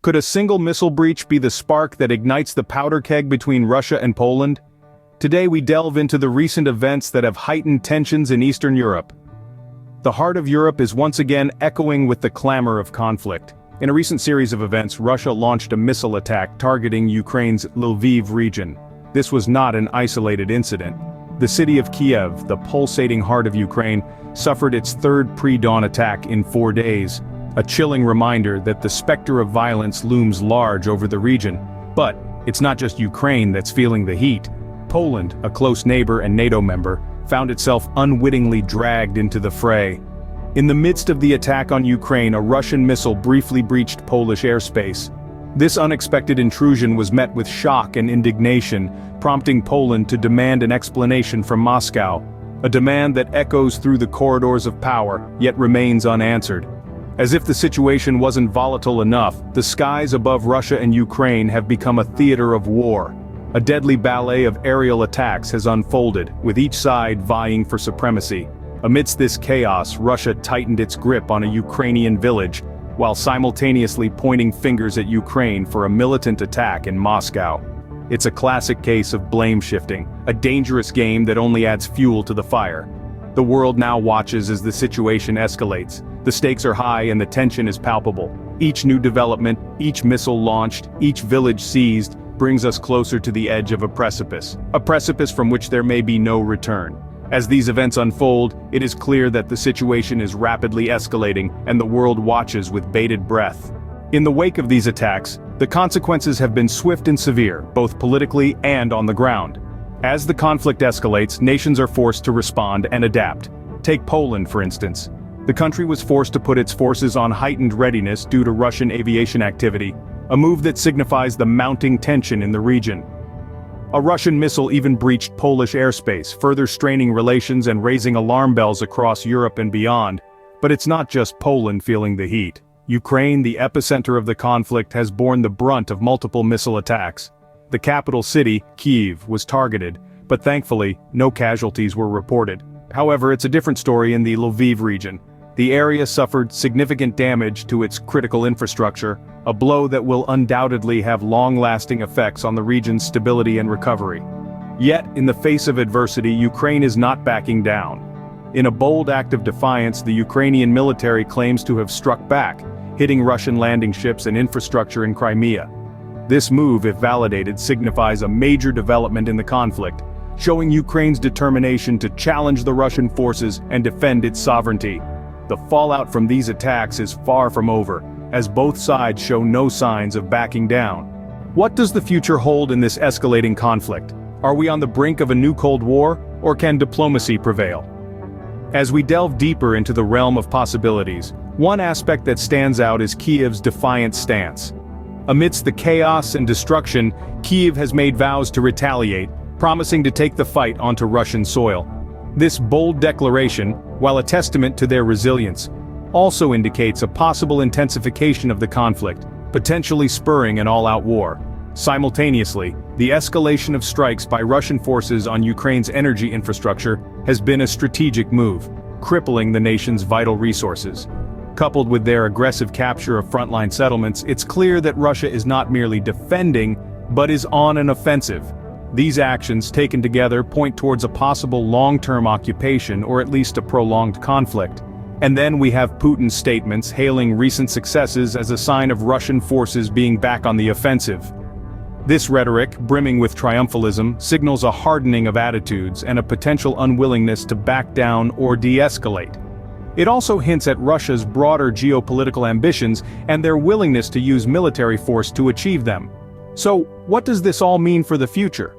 Could a single missile breach be the spark that ignites the powder keg between Russia and Poland? Today we delve into the recent events that have heightened tensions in Eastern Europe. The heart of Europe is once again echoing with the clamor of conflict. In a recent series of events, Russia launched a missile attack targeting Ukraine's Lviv region. This was not an isolated incident. The city of Kiev, the pulsating heart of Ukraine, suffered its third pre-dawn attack in 4 days. A chilling reminder that the specter of violence looms large over the region. But it's not just Ukraine that's feeling the heat. Poland, a close neighbor and NATO member, found itself unwittingly dragged into the fray. In the midst of the attack on Ukraine, a Russian missile briefly breached Polish airspace. This unexpected intrusion was met with shock and indignation, prompting Poland to demand an explanation from Moscow. A demand that echoes through the corridors of power, yet remains unanswered. As if the situation wasn't volatile enough, the skies above Russia and Ukraine have become a theater of war. A deadly ballet of aerial attacks has unfolded, with each side vying for supremacy. Amidst this chaos, Russia tightened its grip on a Ukrainian village, while simultaneously pointing fingers at Ukraine for a militant attack in Moscow. It's a classic case of blame shifting, a dangerous game that only adds fuel to the fire. The world now watches as the situation escalates. The stakes are high and the tension is palpable. Each new development, each missile launched, each village seized, brings us closer to the edge of a precipice from which there may be no return. As these events unfold, it is clear that the situation is rapidly escalating and the world watches with bated breath. In the wake of these attacks, the consequences have been swift and severe, both politically and on the ground. As the conflict escalates, nations are forced to respond and adapt. Take Poland, for instance. The country was forced to put its forces on heightened readiness due to Russian aviation activity, a move that signifies the mounting tension in the region. A Russian missile even breached Polish airspace, further straining relations and raising alarm bells across Europe and beyond. But it's not just Poland feeling the heat. Ukraine, the epicenter of the conflict, has borne the brunt of multiple missile attacks. The capital city, Kyiv, was targeted, but thankfully, no casualties were reported. However, it's a different story in the Lviv region. The area suffered significant damage to its critical infrastructure, a blow that will undoubtedly have long-lasting effects on the region's stability and recovery. Yet, in the face of adversity, Ukraine is not backing down. In a bold act of defiance, the Ukrainian military claims to have struck back, hitting Russian landing ships and infrastructure in Crimea. This move, if validated, signifies a major development in the conflict, showing Ukraine's determination to challenge the Russian forces and defend its sovereignty. The fallout from these attacks is far from over, as both sides show no signs of backing down. What does the future hold in this escalating conflict? Are we on the brink of a new Cold War, or can diplomacy prevail? As we delve deeper into the realm of possibilities, one aspect that stands out is Kyiv's defiant stance. Amidst the chaos and destruction, Kyiv has made vows to retaliate, promising to take the fight onto Russian soil. This bold declaration, while a testament to their resilience, also indicates a possible intensification of the conflict, potentially spurring an all-out war. Simultaneously, the escalation of strikes by Russian forces on Ukraine's energy infrastructure has been a strategic move, crippling the nation's vital resources. Coupled with their aggressive capture of frontline settlements, it's clear that Russia is not merely defending, but is on an offensive. These actions, taken together, point towards a possible long-term occupation or at least a prolonged conflict. And then we have Putin's statements hailing recent successes as a sign of Russian forces being back on the offensive. This rhetoric, brimming with triumphalism, signals a hardening of attitudes and a potential unwillingness to back down or de-escalate. It also hints at Russia's broader geopolitical ambitions and their willingness to use military force to achieve them. So, what does this all mean for the future?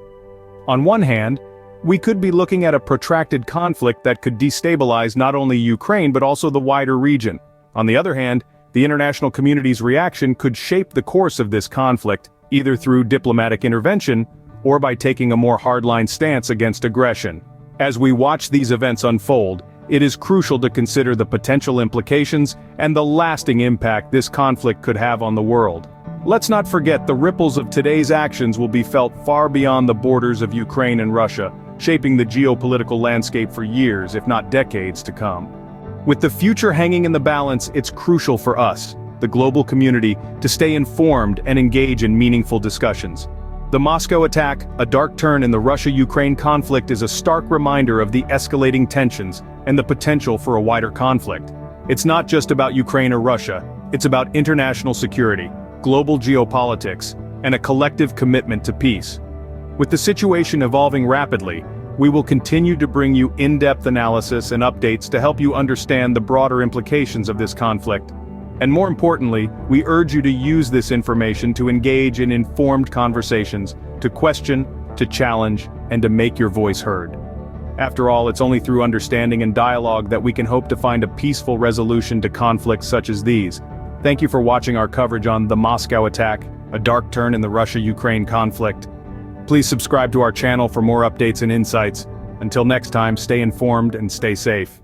On one hand, we could be looking at a protracted conflict that could destabilize not only Ukraine but also the wider region. On the other hand, the international community's reaction could shape the course of this conflict, either through diplomatic intervention or by taking a more hardline stance against aggression. As we watch these events unfold, it is crucial to consider the potential implications and the lasting impact this conflict could have on the world. Let's not forget the ripples of today's actions will be felt far beyond the borders of Ukraine and Russia, shaping the geopolitical landscape for years, if not decades, to come. With the future hanging in the balance, it's crucial for us, the global community, to stay informed and engage in meaningful discussions. The Moscow attack, a dark turn in the Russia-Ukraine conflict, is a stark reminder of the escalating tensions and the potential for a wider conflict. It's not just about Ukraine or Russia, it's about international security, global geopolitics, and a collective commitment to peace. With the situation evolving rapidly, we will continue to bring you in-depth analysis and updates to help you understand the broader implications of this conflict. And more importantly, we urge you to use this information to engage in informed conversations, to question, to challenge, and to make your voice heard. After all, it's only through understanding and dialogue that we can hope to find a peaceful resolution to conflicts such as these. Thank you for watching our coverage on the Moscow attack, a dark turn in the Russia-Ukraine conflict. Please subscribe to our channel for more updates and insights. Until next time, stay informed and stay safe.